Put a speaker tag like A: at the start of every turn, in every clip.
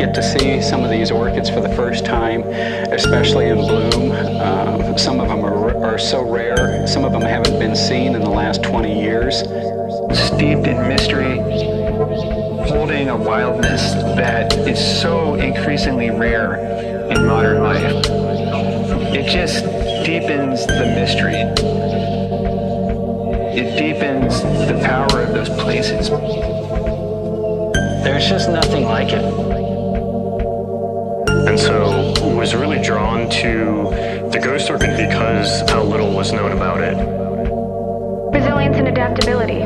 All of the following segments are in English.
A: get to see some of these orchids for the first time, especially in bloom. Some of them are so rare, some of them haven't been seen in the last 20 years.
B: Steeped in mystery, holding a wildness that is so increasingly rare in modern life. It just deepens the mystery. It deepens the power of those places.
A: There's just nothing like it.
C: And so was really drawn to the ghost orchid because how little was known about it.
D: Resilience and adaptability.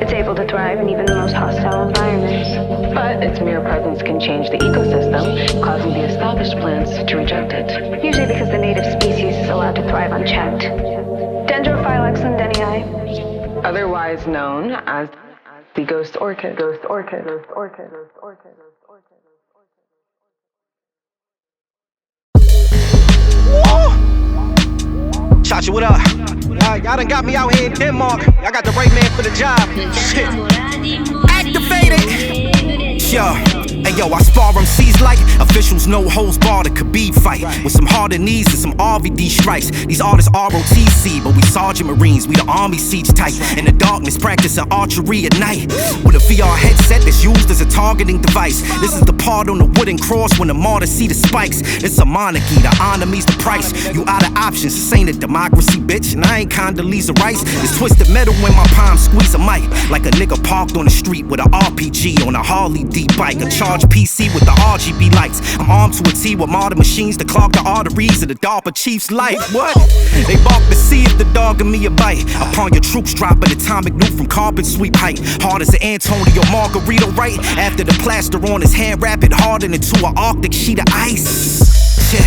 D: It's able to thrive in even the most hostile environments.
E: But its mere presence can change the ecosystem, causing the established plants to reject it.
D: Usually because the native species is allowed to thrive unchecked. Dendrophylax lendenii.
E: Otherwise known as the ghost orchid. Ghost orchid. Ghost orchid. Ghost orchid. Ghost orchid.
F: Chacha, what up? Y'all done got me out here in Denmark. Y'all got the right man for the job. Shit. Activated. Yo. Hey yo, I spar MCs like officials, no holds barred, a K.R.E.A.M fight with some harder knees and some RVD strikes. These artists ROTC, but we Sergeant Marines, we the Army siege type. In the darkness, practicing archery at night with a VR headset that's used as a targeting device. This is the part on the wooden cross when the martyrs see the spikes. It's a monarchy, the honor me's the price. You out of options, this ain't a democracy, bitch, and I ain't Condoleezza Rice. It's twisted metal when my palm squeeze a mic, like a nigga parked on the street with an RPG on a Harley D bike, a charge PC with the RGB lights. I'm armed to a T with modern machines to clog the arteries of the DARPA chief's life. What? They bark to see if the dog give me a bite. Upon your troops drop an atomic nuke from carbon sweep height. Hard as an Antonio Margarito, right? After the plaster on his hand, rapid hardened into an Arctic sheet of ice. Yeah.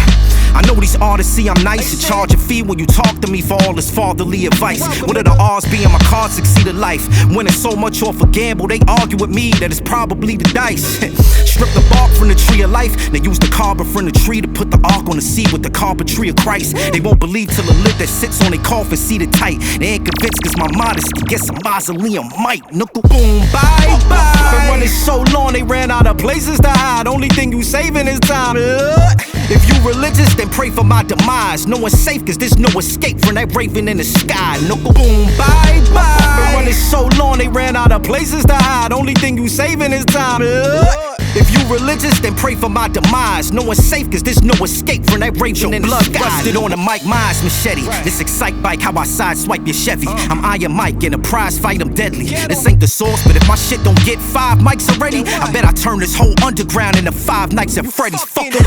F: I know these artists see I'm nice and charge a fee when you talk to me for all this fatherly advice. What are the odds being my cards succeed in life? Winning so much off a gamble, they argue with me that it's probably the dice. Strip the bark from the tree of life, they use the carbon from the tree to put the ark on the sea with the carpentry of Christ. They won't believe till the lid that sits on their coffin seated tight. They ain't convinced cause my modesty gets a mausoleum mic. Knuckle boom, bye bye. Been running so long they ran out of places to hide. Only thing you saving is time. If you religious, then pray for my demise. No one's safe cause there's no escape from that raven in the sky. Knuckle boom, bye bye. Been running so long they ran out of places to hide. Only thing you saving is time. If you religious, then pray for my demise. No one's safe cause there's no escape from that raven in the sky. Blood rusted on the mic, mine's machete. This excite bike, how I sideswipe your Chevy. I'm Iron Mike, in a prize fight, I'm deadly. This ain't the source, but if my shit don't get 5 mics already, I bet I turn this whole underground into 5 nights at Freddy's. Fuck it.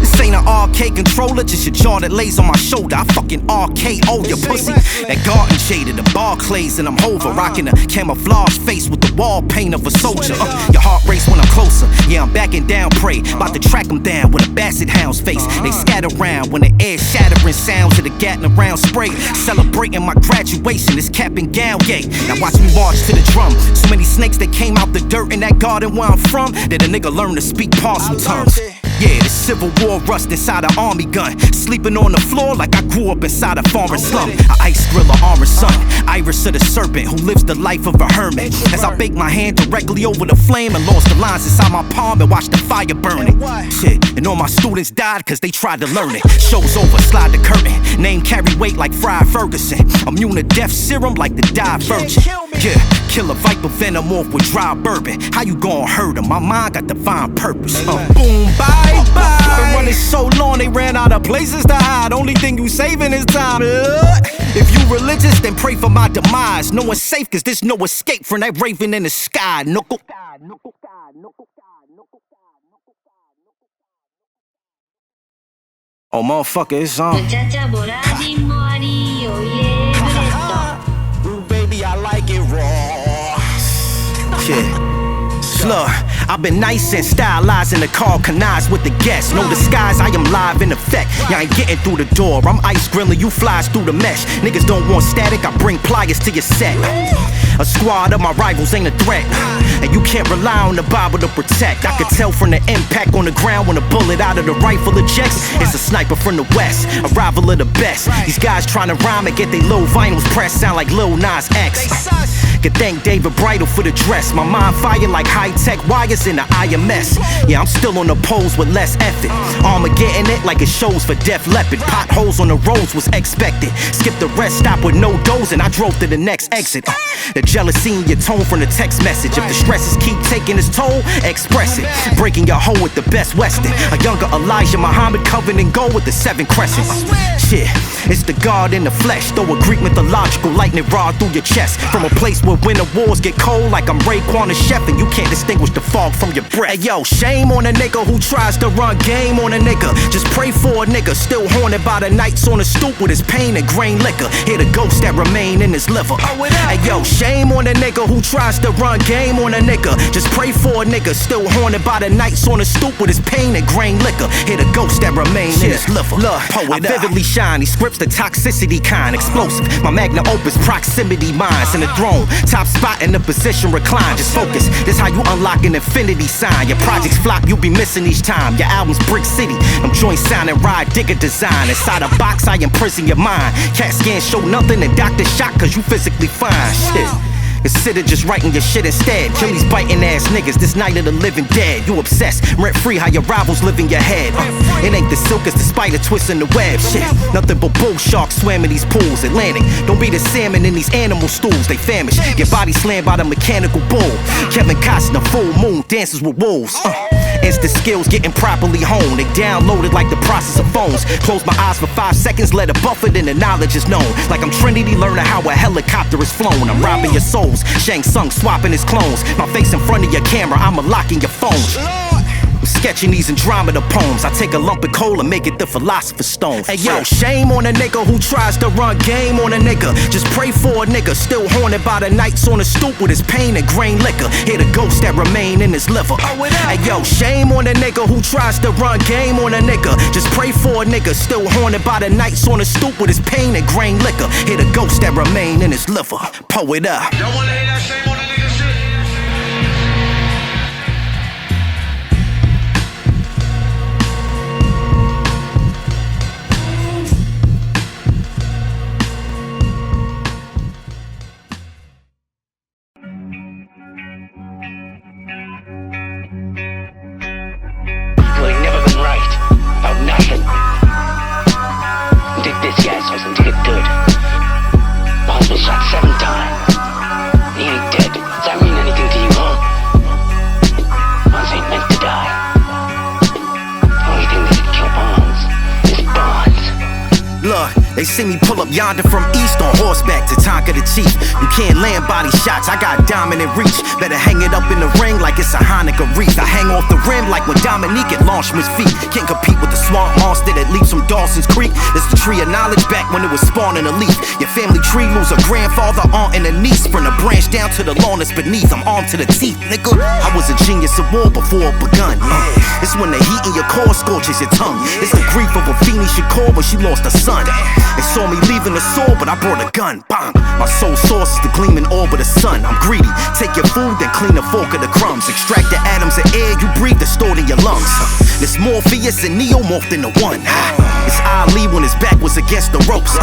F: This ain't an arcade controller, just your jaw that lays on my shoulder. I fucking RKO your pussy. That garden shaded, the Barclays, and I'm Hova. Rocking a camouflage face with the wall paint of a soldier. Your heart race when I'm closer. Yeah, I'm backing down, prey. About to track them down with a basset hound's face. They scatter around when the air shattering sounds of the Gatling around spray. Celebrating my graduation, this cap and gown, yay. Now watch me march to the drum. So many snakes that came out the dirt in that garden where I'm from, that a nigga learned to speak parcel tongues. Yeah, the Civil War rust inside an army gun. Sleeping on the floor like I grew up inside a foreign slum. A ice griller, armored son, iris of the serpent who lives the life of a hermit. As I bake my hand directly over the flame and lost the lines inside my palm and watched the fire burning. Shit, and all my students died cause they tried to learn it. Show's over, slide the curtain. Name carry weight like Friar Ferguson. Immune to death serum like the Divergent. Yeah, kill a viper venom off with dry bourbon. How you gon' hurt him? My mind got divine purpose. Boom, bye. Been running so long they ran out of places to hide. Only thing you saving is time. If you religious, then pray for my demise. No one's safe cause there's no escape from that raven in the sky. Knuckle. Oh motherfucker, it's on. Ooh baby, I like it raw. Yeah. Look, I've been nice and stylized in the car, connived with the guests. No disguise, I am live in effect. Y'all ain't getting through the door, I'm ice grilling, you flies through the mesh. Niggas don't want static, I bring pliers to your set. A squad of my rivals ain't a threat, and you can't rely on the Bible to protect. I could tell from the impact on the ground when a bullet out of the rifle ejects. It's a sniper from the west, a rival of the best. These guys trying to rhyme and get they low vinyls pressed, sound like Lil Nas X. Could thank David Bridle for the dress. My mind fire like high-tech wire fires in the IMS. Yeah, I'm still on the poles with less effort. Armageddon it like it shows for Def Leppard. Potholes on the roads was expected. Skipped the rest stop with no doze and I drove to the next exit. The jealousy in your tone from the text message. If the stresses keep taking its toll, express it. Breaking your hoe with the best Western. A younger Elijah Muhammad covered in gold with the 7 crescents. Shit, it's the God in the flesh. Throw a Greek mythological lightning rod through your chest. From a place where winter wars get cold like I'm Raekwon the chef and you can't distinguish the fog from your breath. Hey yo, shame on a nigga who tries to run game on a nigga. Just pray for a nigga still haunted by the nights on the stoop with his pain and grain liquor. Hear the ghosts that remain in his liver. Hey yo, shame on a nigga who tries to run game on a nigga. Just pray for a nigga still haunted by the nights on the stoop with his pain and grain liquor. Hear the ghosts that remain in his liver. Look, I vividly shine. These scripts the toxicity kind, explosive. My magnum opus proximity minds in the throne. Top spot in the position recline. Just focus. This how you unlock an infinity sign. Your projects flop, you'll be missing each time. Your album's Brick City. Them joints sounding ride digger design. Inside a box, I imprison your mind. CAT scan show nothing and doctor shot cause you physically fine. Shit. Consider just writing your shit instead. Kill these biting ass niggas, this night of the living dead. You obsessed, rent free how your rivals live in your head. It ain't the silk, it's the spider twisting the web. Shit, nothing but bull sharks swam in these pools. Atlantic, don't be the salmon in these animal stools. They famished, get body slammed by the mechanical bull. Kevin Costner, full moon, dances with wolves. Instant skills getting properly honed. They downloaded like the process of phones. Close my eyes for 5 seconds, let it buffer, then the knowledge is known. Like I'm Trinity learning how a helicopter is flown. I'm robbing your souls. Shang Tsung swapping his clones. My face in front of your camera, I'm unlocking your phone. I'm sketching these Andromeda poems. I take a lump of coal and make it the philosopher's stone. Hey yo, shame on a nigga who tries to run game on a nigga. Just pray for a nigga still haunted by the nights on the stoop with his pain and grain liquor. Hear the ghosts that remain in his liver. Hey yo, shame on a nigga who tries to run game on a nigga. Just pray for a nigga still haunted by the nights on the stoop with his pain and grain liquor. Hear the ghosts that remain in his liver. Poet up.
G: Y'all wanna hear that shame on a nigga shit?
H: You ain't never been right about nothing. Dig this, yes, and dig it good. Bob's been shot 7 times. He ain't dead. Does that mean anything to you, huh? Bonds ain't meant to die. The only thing that can kill Bonds is Bonds.
F: Look, they see me pull up yonder from east on horseback to Tonka the Chief. You can't land body shots, I got dominant reach. Better hang it up in the ring like it's a Hanukkah wreath. I hang off the rim like when Dominique had launched his feet. Can't compete with the swamp monster that leaps from Dawson's Creek. This the tree of knowledge back when it was spawning a leaf. Your family tree lose a grandfather, aunt, and a niece. From the branch down to the lawn that's beneath. I'm armed to the teeth, nigga. I was a genius of war before it begun. It's when the heat in your core scorches your tongue. It's the grief of a Feeny Shakur when she lost her son. They saw me leaving the sword, but I brought a gun. Bang! My sole source is the gleaming orb of the sun. I'm greedy. Take your food, then clean the fork of the crumbs. Extract the atoms of air you breathe that's stored in your lungs. This Morpheus and Neo morphed into one. It's Ali when his back was against the ropes.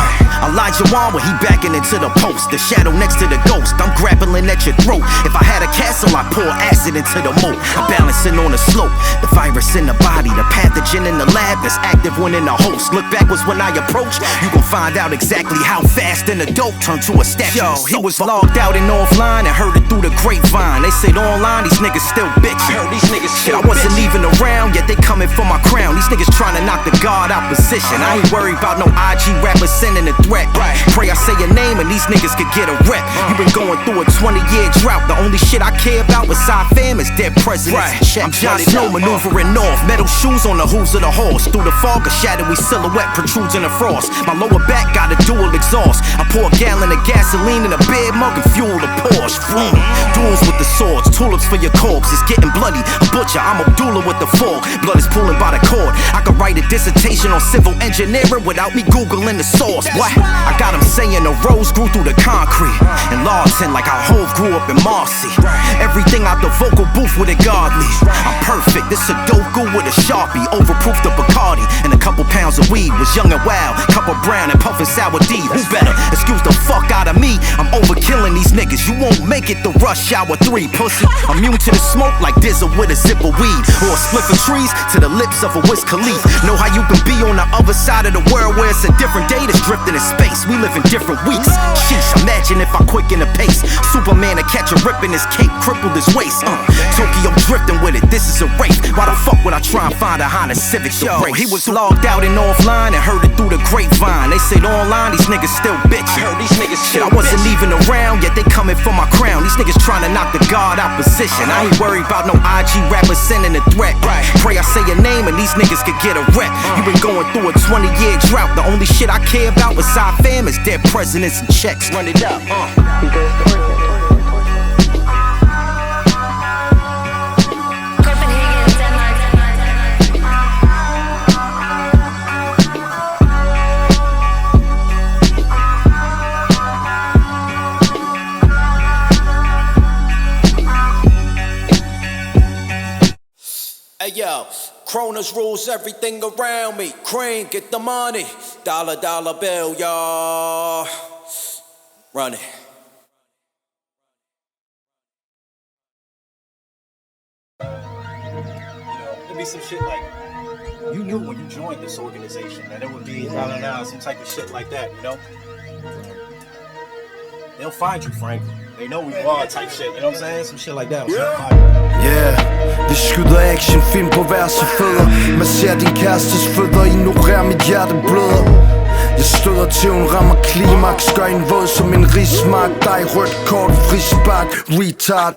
F: Elijah Wan when he backing into the post. The shadow next to the ghost. I'm grappling at your throat. If I had a castle, I'd pour acid into the moat. I'm balancing on the slope. The virus in the body, the pathogen in the lab that's active when in the host. Look backwards when I approach. You gon' find out exactly how fast an adult turned to a statue. Yo, he was logged out and offline and heard it through the grapevine. They said online, these niggas still bitchin'. These niggas shit, I wasn't even around, yet they coming for my crown. These niggas trying to knock the guard out position. I ain't worried about no IG rappers sending a threat. Pray I say your name and these niggas could get a rep. You been going through a 20-year drought. The only shit I care about besides fam is dead presidents. I'm Jon Snow maneuvering north. Metal shoes on the hooves of the horse. Through the fog, a shadowy silhouette protrudes in the frost. My lower back got a dual exhaust. I pour a gallon of gasoline in a beer mug and fuel the Porsche. Duels with the swords, tulips for your corpse. It's getting bloody. A butcher, I'm Abdullah with the fork. Blood is pulling by the cord. I could write a dissertation on civil engineering without me googling the source. What? I got him saying the rose grew through the concrete. And Lawson like how Hove grew up in Marcy. Everything out the vocal booth with it godly. I'm perfect. This Sudoku with a Sharpie, overproof the Bacardi, and a couple pounds of weed. Was young and wild, cup of brown and puffin' sour D. Who better? Excuse the fuck out of me. I'm overkilling these niggas. You won't make it to rush hour 3, pussy. Immune to the smoke like Dizzle with a zip of weed, or a spliff of trees to the lips of a Wiz Khalifa. Know how you can be on the other side of the world where it's a different day that's drifting in space. We live in different weeks. Sheesh, imagine if I quicken the pace. Superman to catch a rip in his cape, crippled his waist. Tokyo drifting with it, this is a race. Why the fuck would I try and find a Honda Civic to race? He was logged out and offline and heard it through the grapevine. They said online, these niggas still bitchin'. I heard these niggas shit, I wasn't even around, yet they coming for my crown. These niggas trying to knock the guard opposition. I ain't worried about no IG rapper sending a threat. Pray I say your name and these niggas could get a rep. You been going through a 20-year drought. The only shit I care about beside fam is dead presidents and checks. Run it up.
I: Hey yo, Kronos rules everything around me. Cream, get the money. Dollar, dollar bill, y'all. Run it.
J: It'd be some shit like, you knew when you joined this organization that it would be, I don't know, some type of shit like that, you know? They'll find you, Frank. They know who you are type shit, you know what I'm saying? Some shit like that.
K: Vi skyder actionfilm på værste fødder. Man ser din kærestes fødder, ignorerer mit hjerte bløder. Jeg støder til hun rammer klimaks, gør en våd som en rismark. Dig rødt kort, frispark, retard.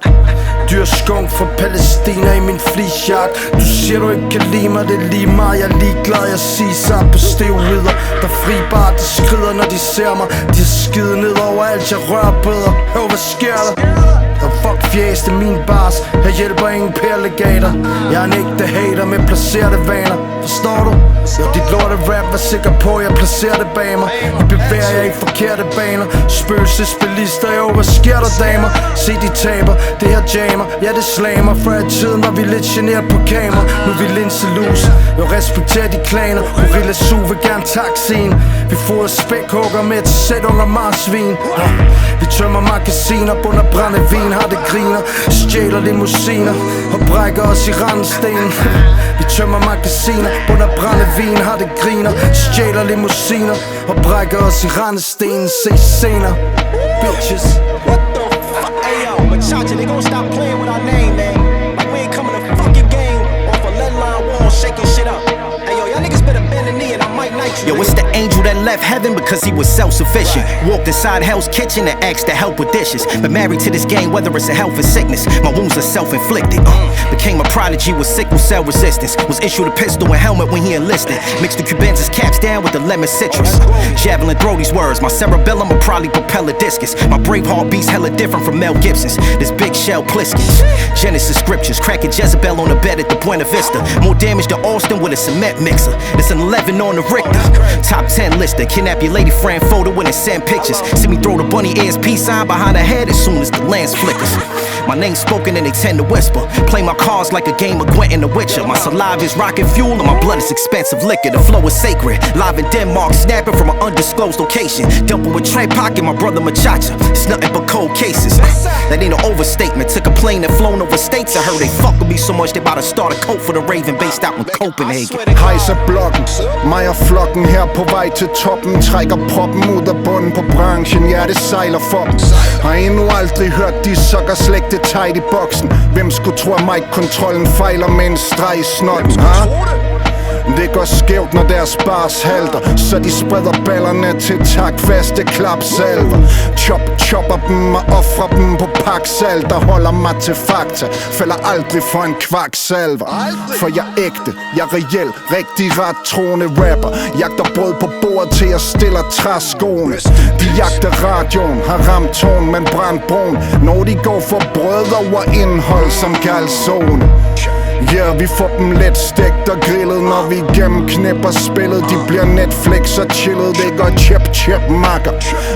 K: Dyr skunk fra Palæstina i min fleecejack. Du siger du ikke kan lide mig, det er lige meget. Jeg er ligeglad, jeg siger på steroider. Der fribar, de skrider når de ser mig. De har skidet ned over alt, jeg rører bedre. Hør hvad sker der? Fuck fjæs, det er min bars. Her hjælper ingen perlegater. Jeg er en ægte hater med placerede vaner. Forstår du? Dit lorte rap, vær sikker på jeg placerer det bag mig. I bevæger jer i forkerte baner. Spøgelsesbilister, jo hvad sker der damer? Se de taber, det her jammer. Ja det slammer, før i tiden var vi lidt generet på kamera. Nu er vi linselus, jo respekterer de klaner. Gorilla Su vil gerne taxien. Vi får spækhugger med et sæt under marsvin. Vi tømmer magasiner, bunder brændevin. Har det griner, stjæler limousiner og brækker os i randsten. Vi tømmer magasiner, bunder brændevin. Har det griner, stjæler limousiner og brækker os i randsten. Se senere, bitches.
I: What the fuck? Hey yo, Machacha, they gon' stop playing with our name, man. Like we ain't coming to fuck your game off a lead line wall, shaking shit up. Hey yo, y'all niggas better bend the knee and I might night you.
F: Yo, it's the angel that left heaven because he was self-sufficient. Walked inside Hell's Kitchen and asked to help with dishes. But married to this game, whether it's a health or sickness, my wounds are self-inflicted. Became a prodigy with sickle cell resistance. Was issued a pistol and helmet when he enlisted. Mixed the Cuban's caps down with the lemon citrus. Javelin throw these words, my cerebellum will probably propel a discus. My brave heart beats hella different from Mel Gibson's. This big shell Pliskins. Genesis scriptures, cracking Jezebel on the bed at the Buena Vista. More damage to Austin with a cement mixer. It's an 11 on the Richter. Top 10 lister, kidnap your lady friend photo and send pictures. See me throw the bunny ASP sign behind her head as soon as the lens flickers. My name's spoken and they tend to whisper. Play my cards like a game of Gwent and the Witcher. My saliva is rocket fuel and my blood is expensive liquor. The flow is sacred. Live in Denmark, snapping from an undisclosed location. Dumping with Trepac and my brother Machacha. It's nothing but cold cases. That ain't an overstatement. Took a plane and flown over states. I heard they fuck with me so much they about to start a cult for the Raven based out in Copenhagen.
K: Hejser blokken, mig og flokken her på vej til toppen. Trækker proppen ud af bunden på branchen. Ja, det sejler for dem. Har endnu aldrig hørt de sokker slægte tight i boksen. Hvem skulle tro at mic-kontrollen fejler med en streg i snotten, ha? Det går skævt når deres bars halter. Så de spreder ballerne til takfaste klapsalver. Chopper dem og offrer dem på paksal. Der holder mig til fakta. Falder aldrig for en kvaksalver. For jeg er ægte, jeg er reel. Rigtig ret troende rapper. Jagter brød på bordet til jeg stiller træskoene. De jagter radioen, har ramt tårn, men brændt brun. Når de går for brød over indhold som calzone. Ja, vi får dem let stegt og grillet. Når vi gennemknipper spillet. De bliver Netflix og chillet. Det går chip makker.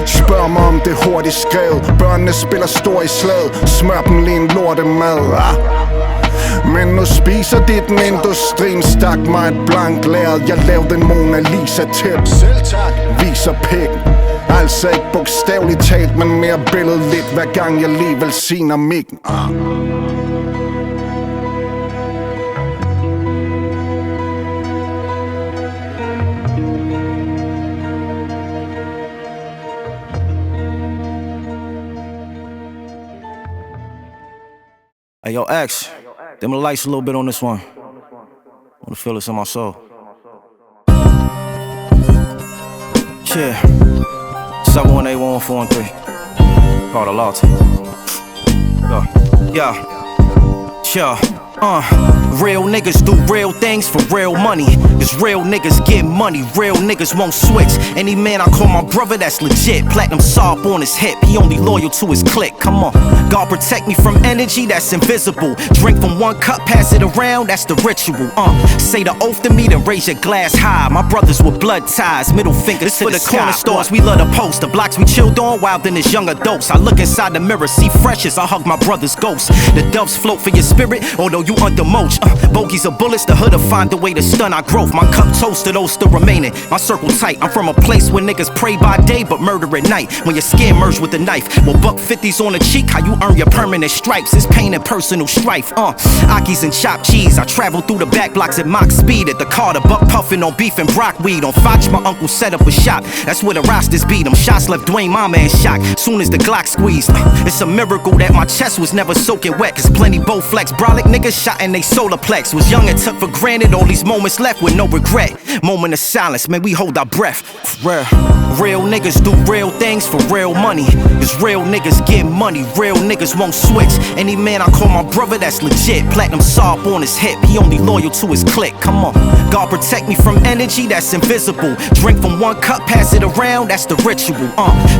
K: Spørg mig om det hurtigt skrevet. Børnene spiller stor i slaget. Smør dem lige en lortemad. Men nu spiser de den, industrien stak mig et blank lærred. Jeg lavede en Mona Lisa-tip. Viser pikken. Altså ikke bogstaveligt talt, men mere billedligt, hver gang jeg lige velsigner mikken.
F: Hey, yo, X, dim the lights a little bit on this one. I wanna feel this in my soul. Yeah. 718-11413. Call the law team. Yeah. Real niggas do real things for real money. Cause real niggas get money, real niggas won't switch. Any man I call my brother, that's legit. Platinum sob on his hip, he only loyal to his clique. Come on, God protect me from energy that's invisible. Drink from one cup, pass it around, that's the ritual. Say the oath to me, then raise your glass high. My brothers with blood ties, middle fingers to the sky. Corner stores, we love the post. The blocks we chilled on, wild in his young adults. I look inside the mirror, see fresh as I hug my brother's ghost. The doves float for your spirit, although you under mulch. Bogeys of bullets, the hood'll find a way to stun our growth. My cup toast to those still remaining. My circle tight, I'm from a place where niggas pray by day but murder at night. When your skin merged with a knife, well, buck 50s on the cheek, how you earn your permanent stripes. It's pain and personal strife. Akis and chopped cheese, I travel through the back blocks at mock speed. At the Carter, buck puffing on beef and brockweed. On Foch, my uncle set up a shop. That's where the rosters beat them. Shots left Dwayne Mama in shock soon as the Glock squeezed. It's a miracle that my chest was never soaking wet. Cause plenty Bowflex brolic niggas shot in they solarplex. Was young and took for granted all these moments left with no regret. Moment of silence, man, we hold our breath. Real niggas do real things for real money. Cause real niggas get money, real niggas won't switch. Any man I call my brother, that's legit. Platinum sob on his hip, he only loyal to his clique. Come on, God protect me from energy that's invisible. Drink from one cup, pass it around, that's the ritual.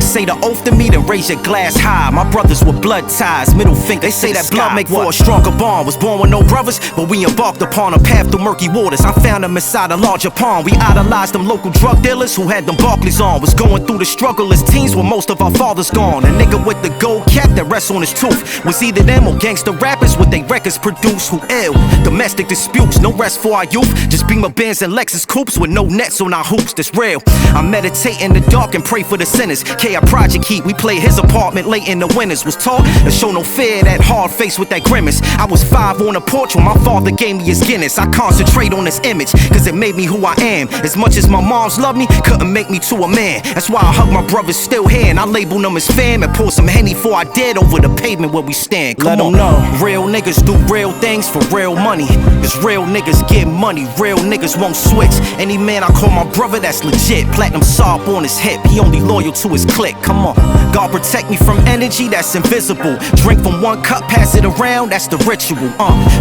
F: Say the oath to me, then raise your glass high. My brothers with blood ties, middle finger. They say that blood make for a stronger bond. Was born with no brothers, but we embarked upon a path through murky waters. I found them inside a larger pond. We idolized them local drug dealers who had them Barclays on. Was going through the struggle as teens when most of our fathers gone. A nigga with the gold cap that rests on his tooth was either them or gangster rappers with they records produced who ill. Domestic disputes, no rest for our youth. Just Beamer Benz and Lexus coupes with no nets on our hoops. That's real. I meditate in the dark and pray for the sinners. K.R.E.A.M Project Heat, we play his apartment late in the winters. Was taught to show no fear, that hard face with that grimace. I was 5 on the porch when my father gave me his Guinness. I concentrate on this image, cause it made me who I am. As much as my moms love me, couldn't make me to a man. That's why I hug my brothers still here, and I label them as fam. And pour some Henny before I dead over the pavement where we stand. Let them know, real niggas do real things for real money. Cause real niggas get money, real niggas won't switch. Any man I call my brother, that's legit. Platinum sob on his hip, he only loyal to his clique. Come on, God protect me from energy that's invisible. Drink from one cup, pass it around, that's the ritual.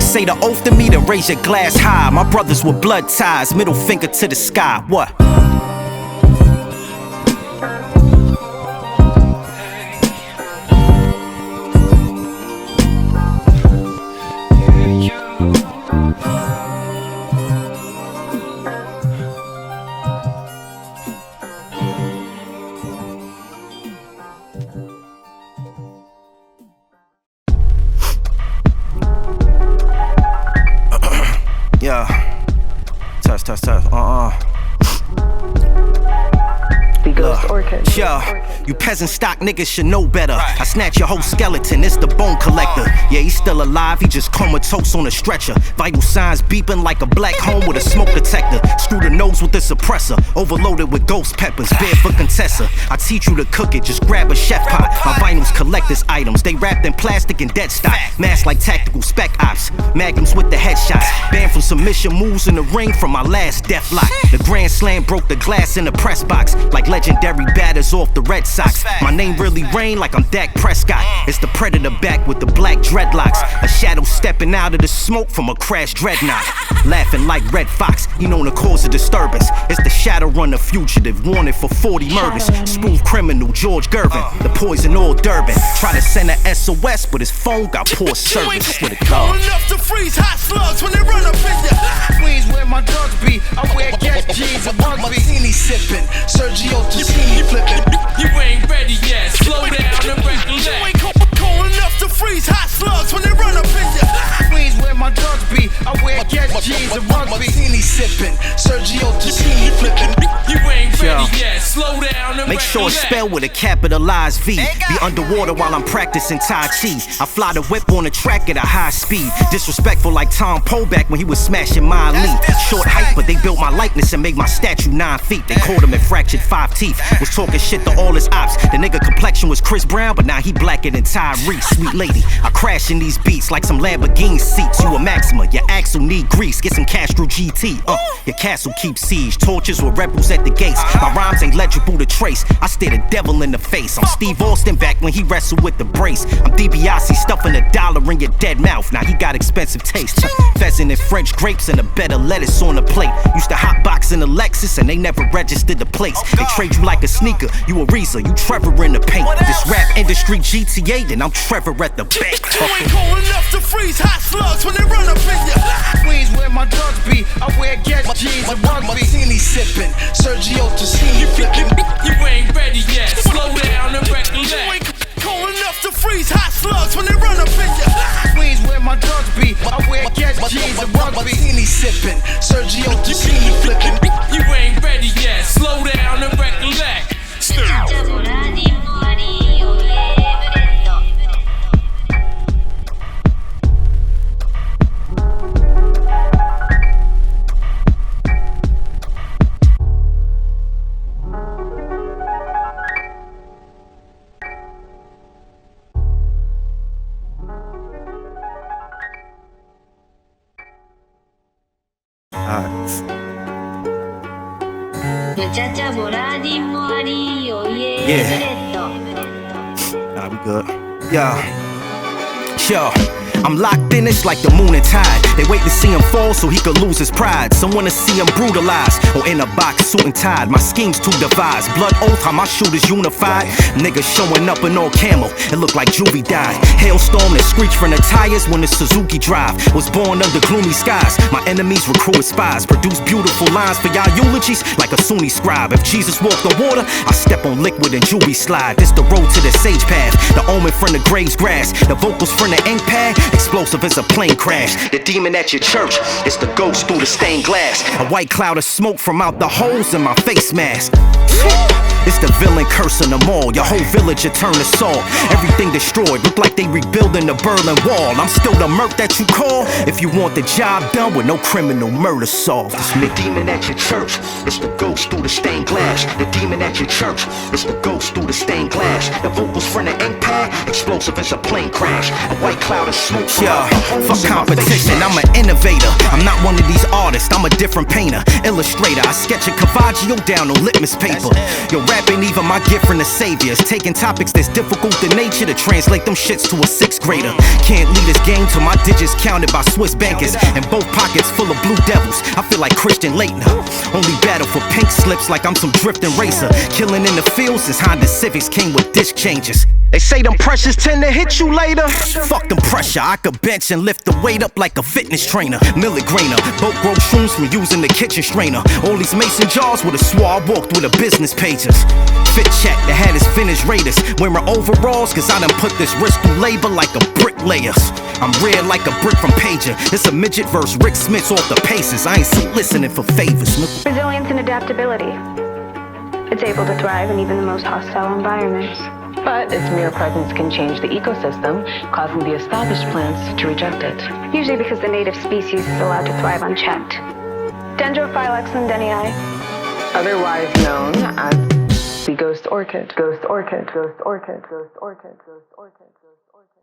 F: Say the oath to me, then raise your glass high. My brothers with blood ties, middle finger to the sky. What? Yeah. Test.
E: The Ghost Orchid.
F: Yeah, you peasant stock niggas should know better. I snatch your whole skeleton, it's the bone collector. Yeah, he's still alive, he just comatose on a stretcher. Vital signs beeping like a black home with a smoke detector. Screw the nose with the suppressor, overloaded with ghost peppers. Barefoot Contessa, I teach you to cook it, just grab a chef pot. My vinyls collector's items, they wrapped in plastic and dead stock. Masked like tactical spec ops, magnums with the headshots. Banned from submission moves in the ring from my last death lock. The Grand Slam broke the glass in the press box like legendary batters off the Red Sox. My name really rain like I'm Dak Prescott. It's the Predator back with the black dreadlocks. A shadow stepping out of the smoke from a crashed dreadnought. Laughing like Red Fox, he known to cause a disturbance. It's the Shadowrunner fugitive, wanted for 40 murders. Smooth criminal George Gervin, the poison oil Durban. Try to send a SOS, but his phone got poor service. With a
G: cold enough to freeze hot slugs when they run up in ya. Queens where my drugs be, I wear gas jeans and rugby. Martini sipping, Sergio Tacchini flipping. You ain't ready yet, slow down and recollect. You ain't cold enough to freeze hot slugs when they run up in ya. Queens where my drugs guess G's and rugby. Martini sipping, Sergio Tacchini flipping. You ain't ready yet, slow down and
F: make sure it's spelled with a capitalized V. Be underwater while I'm practicing Tai Chi. I fly the whip on the track at a high speed. Disrespectful like Tom Poe back when he was smashing my lead. Short height, but they built my likeness and made my statue 9 feet. They called him and fractured 5 teeth. Was talking shit to all his ops. The nigga complexion was Chris Brown, but now he blacker than Tyrese. Sweet lady, I crash in these beats like some Lamborghini seats. You a Maxima, your axle need grease. Get some Castro GT. Your castle keeps siege. Torches with rebels at the gates. My rhymes ain't legible to trace. I stare the devil in the face. I'm Steve Austin back when he wrestled with the brace. I'm DiBiase stuffing $1 in your dead mouth. Now he got expensive taste. Pheasant and French grapes and a bed of lettuce on the plate. Used to hotbox in the Lexus and they never registered the plates. They trade you like a sneaker. You a Reza, you Trevor in the paint. This rap industry GTA, then I'm Trevor at the bank.
G: You ain't cold enough to freeze hot slugs when they run up in ya. Queens where my drugs be. I wear guess G's and rugby. Martini sipping, Sergio Tacchini flipping. You ain't ready yet, slow down and recollect. You ain't cold enough to freeze hot slugs when they run up in ya. Queens where my drugs be. I wear guess G's and rugby. Martini sipping, Sergio Tacchini flipping. You ain't ready yet, slow down and recollect.
F: Nah, we good. Yo, I'm locked in, it's like the moon and tide. They wait to see him fall so he could lose his pride. Someone to see him brutalized or in a box, suit and tied. My scheme's too devised. Blood oath, how my shooters unified. Niggas showing up in all camo, it looked like Juvie died. Hailstorm that screech from the tires when the Suzuki drive. Was born under gloomy skies. My enemies recruited spies. Produce beautiful lines for y'all eulogies like a Sunni scribe. If Jesus walked on water, I step on liquid and Juvie slide. This the road to the sage path. The omen from the grave's grass. The vocals from the ink pad. Explosive as a plane crash. The demon at your church, it's the ghost through the stained glass. A white cloud of smoke from out the holes in my face mask. It's the villain cursing them all. Your whole village will turn to salt. Everything destroyed, look like they rebuilding the Berlin Wall. I'm still the murk that you call if you want the job done with no criminal murder solved. It's the demon at your church, it's the ghost through the stained glass. The demon at your church, it's the ghost through the stained glass. The vocals from the ink pad, explosive as a plane crash. A white cloud of smoke. Yeah, fuck competition, I'm an innovator. I'm not one of these artists, I'm a different painter, illustrator. I sketch a Caravaggio down on litmus paper. Yo, rap ain't even my gift from the saviors. Taking topics that's difficult in nature to translate them shits to a 6th grader. Can't lead this game till my digits counted by Swiss bankers and both pockets full of blue devils. I feel like Christian Leitner. Only battle for pink slips like I'm some drifting racer. Killing in the field since Honda Civics came with disc changes. They say them pressures tend to hit you later. Fuck them pressure, I could bench and lift the weight up like a fitness trainer. Milligrainer, boat grow shrooms from using the kitchen strainer. All these mason jars with a swab walked with a business pages. Fit check that had his vintage Raiders. Wearing overalls cause I done put this wrist through labor like a bricklayers. I'm red like a brick from Pager. It's a midget verse Rick Smith's off the paces. I ain't listening for favors.
D: Resilience and adaptability. It's able to thrive in even the most hostile environments.
E: But its mere presence can change the ecosystem, causing the established plants to reject it.
D: Usually because the native species is allowed to thrive unchecked. Dendrophylax lendenii.
E: Otherwise known as the ghost orchid. Ghost orchid. Ghost orchid. Ghost orchid. Ghost orchid. Ghost orchid.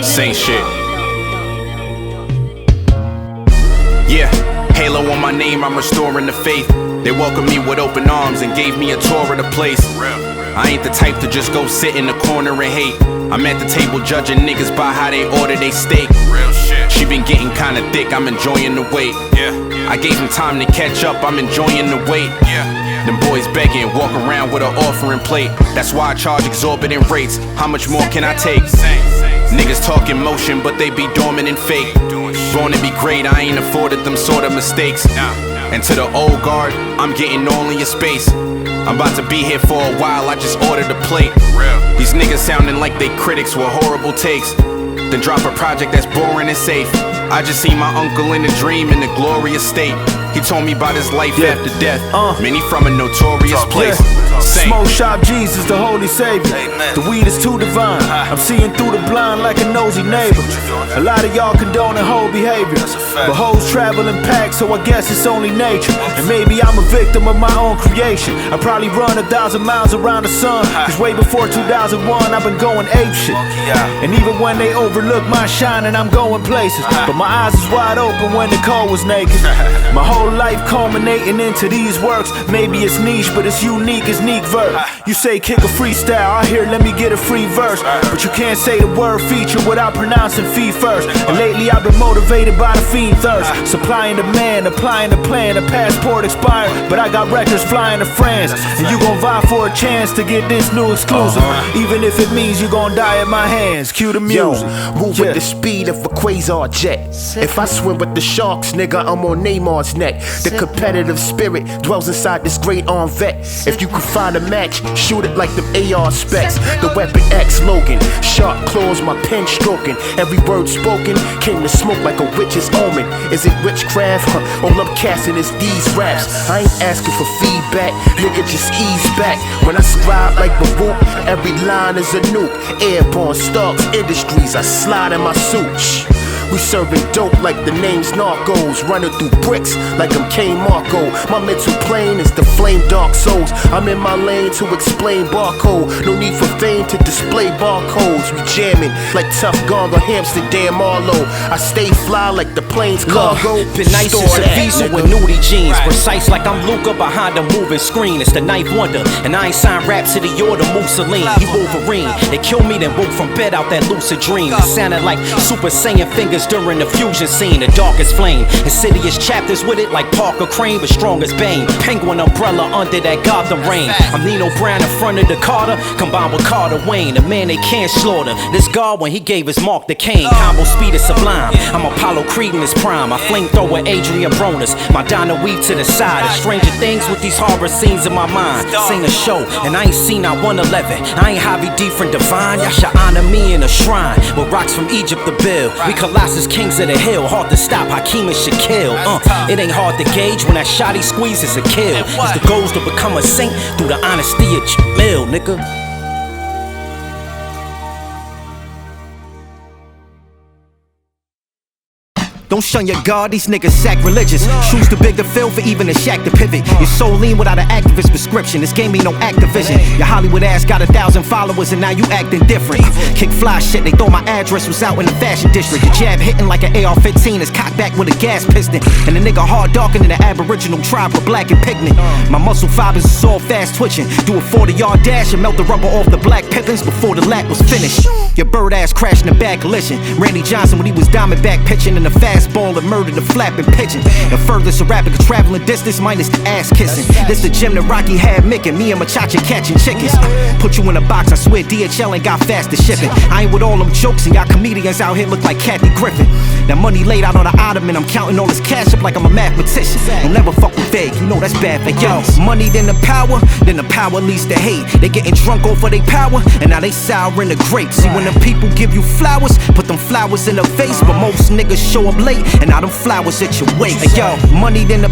L: Same shit.
F: my name, I'm restoring the faith. They welcomed me with open arms and gave me a tour of the place. I ain't the type to just go sit in the corner and hate. I'm at the table judging niggas by how they order they steak. She been getting kinda thick, I'm enjoying the wait. I gave him time to catch up, I'm enjoying the wait. Them boys begging, walk around with an offering plate. That's why I charge exorbitant rates. How much more can I take? Niggas talk in motion, but they be dormant and fake. Born to be great, I ain't afforded them sort of mistakes. And to the old guard, I'm getting all in your space. I'm about to be here for a while, I just ordered a plate. These niggas sounding like they critics with horrible takes. Then drop a project that's boring and safe. I just seen my uncle in a dream in a glorious state. He told me about his life after death. Many from a notorious place.
I: Smoke shop Jesus, the holy savior. The weed is too divine. I'm seeing through the blind like a nosy neighbor. A lot of y'all condoning whole behavior, but hoes travel in packs, so I guess it's only nature. And maybe I'm a victim of my own creation. I probably run 1,000 miles around the sun, cause way before 2001 I've been going apeshit. And even when they overlook my shining, I'm going places. But my eyes is wide open when Nicole was naked. My whole life culminating into these works. Maybe it's niche, but it's unique as Neek verb. You say kick a freestyle, I hear let me get a free verse. But you can't say the word feature without pronouncing fee first. And lately I've been motivated by the fiend thirst. Supply and demand, applying the plan. The passport expired, but I got records flying to France. And you gon' vie for a chance to get this new exclusive, even if it means you gon' die at my hands. Cue the music.
L: Move with the speed of a quasar jet. If I swim with the sharks, nigga, I'm on Neymar's neck. The competitive spirit dwells inside this great armed vet. If you can find a match, shoot it like the AR specs. The Weapon X Logan, sharp claws, my pen stroking. Every word spoken came to smoke like a witch's omen. Is it witchcraft? All I'm casting is these raps. I ain't asking for feedback, nigga, just ease back. When I scribe like Barefoot, every line is a nuke. Airborne Starks Industries, I slide in my suit. We serving dope like the name's Narcos. Running through bricks like I'm K.R.E.A.M. My mental plane is the flame dark souls. I'm in my lane to explain barcode. No need for fame to display barcodes. We jamming like Tough Gong or Amsterdam Arlo. I stay fly like the plane's cargo.
M: Been nice as a visa with nudie jeans. Precise like I'm Luca behind a moving screen. It's the ninth wonder, and I ain't signed Rhapsody or the Mussolini. He Wolverine. They killed me, then woke from bed out that lucid dream. It sounded like Super Saiyan fingers during the fusion scene, the darkest flame. Insidious chapters with it like Parker Crane, but strong as Bane. Penguin umbrella under that Gotham rain. I'm Nino Brown in front of the Carter, combined with Carter Wayne, the man they can't slaughter. This God when he gave his mark to Cain. Combo speed is sublime. I'm Apollo Creed in his prime. I flamethrower Adrian Bronas. My Donna weave to the side. Of Stranger Things with these horror scenes in my mind. Sing a show, and I ain't seen not 111. I ain't Javi D from Divine. Y'all should honor me in a shrine with rocks from Egypt to build. We Colossus kings of the hill, hard to stop, Hakeem and Shaquille. It ain't hard to gauge when that Shottie squeezes a kill. It's the goals to become a saint through the honesty of Jamil, nigga. Don't shun your God, these niggas sacrilegious. Shoes too big to fill for even a shack to pivot. You're so lean without an activist prescription. This game ain't no Activision. Your Hollywood ass got 1,000 followers and now you acting different. Kick fly shit, they thought my address was out in the fashion district. Your jab hitting like an AR-15 is cocked back with a gas piston. And the nigga hard darker than the aboriginal tribe with black and pigment. My muscle fibers is all fast twitching. Do a 40-yard dash and melt the rubber off the black pippins before the lap was finished. Your bird ass crashed in the back collision. Randy Johnson when he was diamondback pitching in the fast ball and murdered the flapping pigeon. The furthest a rapper could travel in distance minus the ass kissing. This the gym that Rocky had Mick and me and Machacha catching chickens. Put you in a box, I swear DHL ain't got faster shipping. I ain't with all them jokes and y'all comedians out here look like Kathy Griffin. That money laid out on the ottoman, I'm counting all this cash up like I'm a mathematician. Don't never fuck with vague, you know that's bad for yo. Money then the power leads to hate. They getting drunk off of their power and now they sour in the grapes. See when them people give you flowers, put them flowers in the vase, but most niggas show up late and now them flowers at your waist. Hey, yo, money then the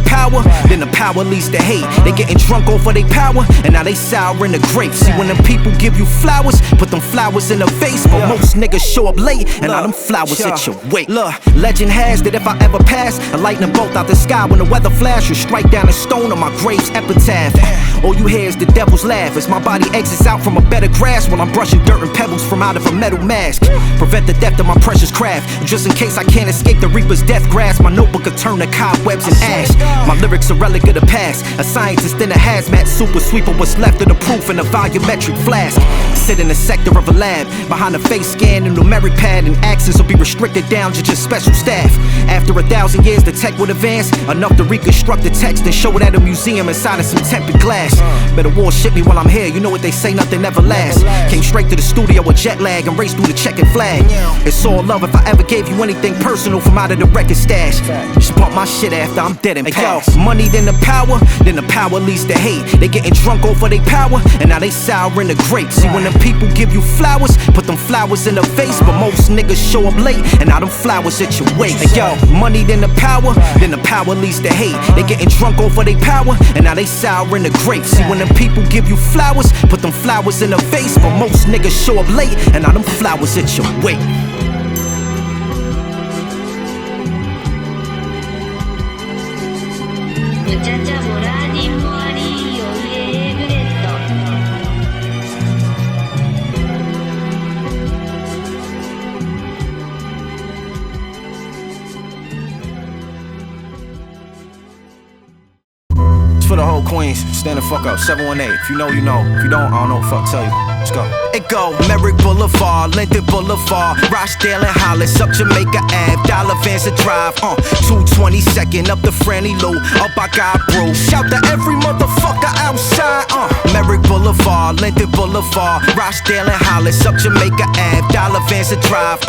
M: power leads to hate. They getting drunk off of their power and now they sour in the grapes. See when them people give you flowers, put them flowers in the vase, but most niggas show up late and now them flowers at your waist. Look, legend has that if I ever pass, a lightning bolt out the sky when the weather flash, you strike down a stone on my grave's epitaph. All you hear is the devil's laugh as my body exits out from a bed of grass while I'm brushing dirt and pebbles from out of a metal mask. Prevent the theft of my precious craft, just in case I can't escape the reaper as death grasp, my notebook could turn to cobwebs and ash. My lyrics a relic of the past, a scientist in a hazmat suit with sweeper what's left of the proof in a volumetric flask. Sit in the sector of a lab, behind a face scan and numeric pad, and access will be restricted down to just special staff. After 1,000 years, the tech would advance enough to reconstruct the text and show it at a museum inside of some tempered glass. Better war ship me while I'm here, you know what they say, nothing ever lasts. Came straight to the studio with jet lag and raced through the checkered flag. It's all love if I ever gave you anything personal from out of the record stash. Just pump my shit after I'm dead and past. Money then the power leads to hate. They getting drunk over their power, and now they sour in the grape. See, when them people give you flowers, put them flowers in the face, but most niggas show up late, and now them flowers at your waist. Hey, yo, money then the power leads to hate. They getting drunk over their power, and now they sour in the grape. See, when them people give you flowers, put them flowers in the face, but most niggas show up late, and now them flowers at your waist.
N: Machacha Ronin Mori Regreto.
M: For the whole Queens, stand the fuck up, 718. If you know, you know. If you don't, I don't know what the fuck to tell you. Let's go. It go Merrick Boulevard, Linden Boulevard, Rochdale and Hollis, up Jamaica Ave, Dollar Vans Drive, 222nd, up the Franny Lou, up I got Brew. Shout to every motherfucker outside, Merrick Boulevard, Linden Boulevard, Rochdale and Hollis, up Jamaica Ave, Dollar Vans Drive,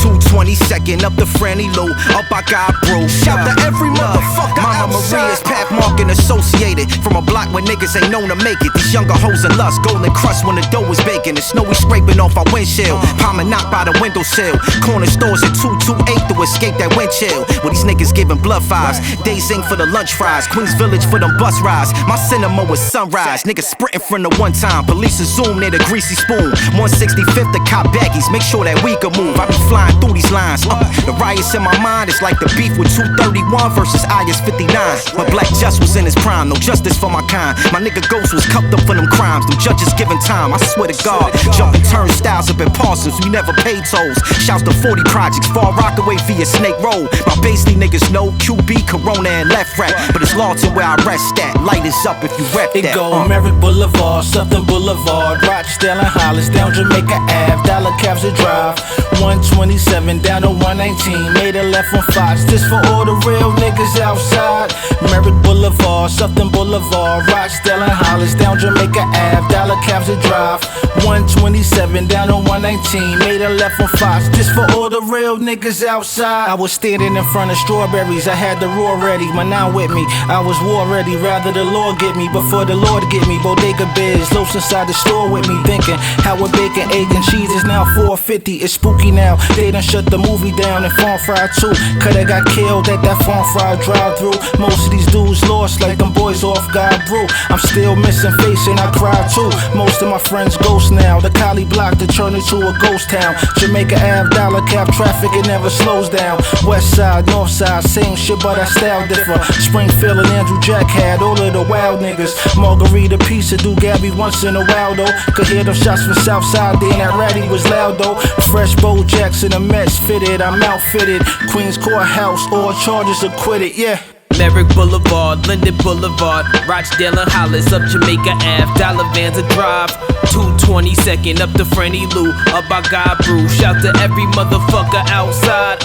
M: 222nd, up the Franny Lou, up I got Brew. Shout to every motherfucker outside. Mama Maria's Pathmark and Associated, from a block where niggas ain't known to make it. These younger hoes and lust, golden crust when the dough is baking. The snowy scraping off our windshield, palm and knocked by the windowsill. Corner stores at 228 to escape that wind chill. Well, these niggas giving blood vibes. DeSaint for the lunch fries, Queens Village for them bus rides. My cinema was sunrise, niggas sprinting from the one time. Police is zoom near the greasy spoon. 165th to cop baggies, make sure that we can move. I be flying through these lines. The riots in my mind, it's like the beef with 231 versus IS 59. But Black Just was in his prime, no justice for my kind. My nigga Ghost was cuffed up for them crimes. Them judges giving time, I swear to God. Jumping turnstiles up in Parsons, we never paid tolls. Shouts to 40 projects, Far Rockaway via Snake Road. My Basley niggas know QB, Corona, and left rack. But it's Lawton where I rest at. Light is up if you rep that.
J: It go Merrick Boulevard, Southern Boulevard, Rochdale and Hollis, down Jamaica Ave, Dollar Capture Drive, 127 down to 119. Made a left on Fox, this for all the real niggas outside. Merrick Boulevard, Southern Boulevard, Rochdale and Hollis, down Jamaica Ave, Dollar Capture Drive, 127 down to 119. Made a left on Fox, this for all the real niggas outside. I was standing in front of strawberries, I had the roar ready, my nine with me. I was war ready, rather the Lord get me before the Lord get me. Bodega Biz, loafs inside the store with me, thinking how we're baking egg and cheese is now $4.50. It's spooky now, they done shut the movie down and Farm Fry too. Coulda got killed at that Farm Fry drive through. Most of these dudes lost like them boys off God Brew. I'm still missing face and I cry too. Most of my friends ghost now. The Collie block to turn into a ghost town. Jamaica Ave, dollar cap traffic, it never slows down. West side, north side, same shit but our style different. Springfield and Andrew Jack had all of the wild niggas. Margarita pizza do Gabby once in a while though. Could hear them shots from south side, then that ratty was loud though. Fresh Bo Jackson, a Mets fitted, I'm outfitted. Queens Courthouse, all charges acquitted, yeah.
O: Merrick Boulevard, Linden Boulevard, Rochdale and Hollis, up Jamaica Ave, Dollar Vans Drive, 222nd, up the Franny Lou, up I got Brew. Shout to every motherfucker outside.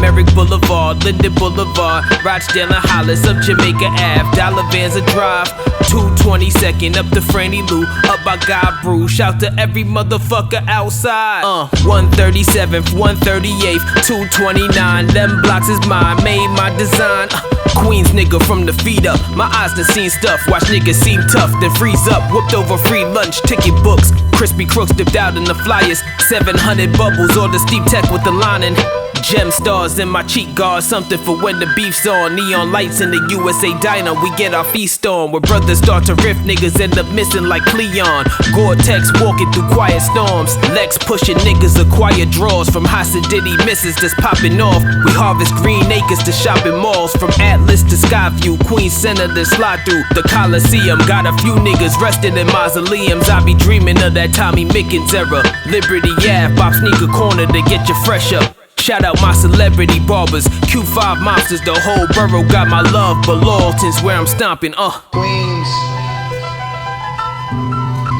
O: Merrick Boulevard, Linden Boulevard, Rochdale and Hollis, up Jamaica Ave, Dollar Vans Drive, 222nd, up the Franny Lou, up I got Brew. Shout to every motherfucker outside. 137th, 138th, 229, them blocks is mine, made my design. Queens nigga from the feet up, my eyes done seen stuff. Watch niggas seem tough, then freeze up. Whooped over free lunch, ticket books. Crispy crooks dipped out in the flyers. 700 bubbles, or the steep tech with the lining. Gem stars in my cheek guard, something for when the beef's on. Neon lights in the USA diner, we get our feast on. Where brothers start to riff, niggas end up missing like Cleon. Gore-Tex walking through quiet storms. Lex pushing niggas acquire draws. From Hasidity misses that's popping off. We harvest green acres to shopping malls. From Atlas to Skyview, Queens Center to slide through the Coliseum. Got a few niggas resting in mausoleums. I be dreaming of that Tommy Mickens era. Liberty Ave, Bob Sneaker Corner to get you fresh up. Shout out my celebrity barbers, Q5 monsters, the whole borough got my love, but Lawton's where I'm stomping,
K: Queens,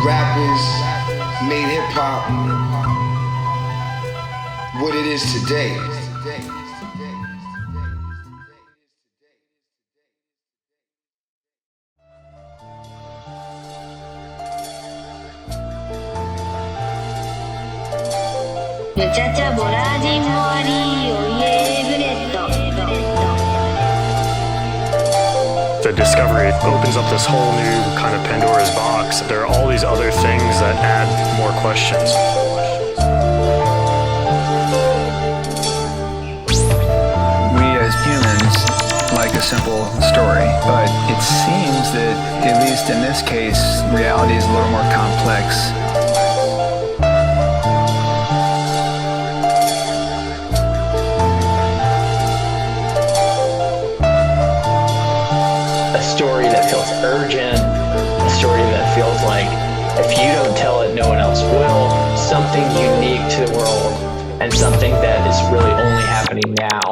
K: rappers made hip hop what it is today.
N: Machacha Trepacブレッド
C: The discovery opens up this whole new kind of Pandora's box. There are all these other things that add more questions.
B: We as humans like a simple story, but it seems that, at least in this case, reality is a little more complex.
P: A story that feels urgent, a story that feels like if you don't tell it, no one else will, something unique to the world, and something that is really only happening now.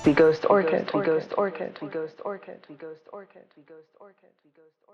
E: We ghost Orchid, we ghost Orchid, we ghost Orchid, we ghost Orchid, we ghost Orchid, we ghost Orchid.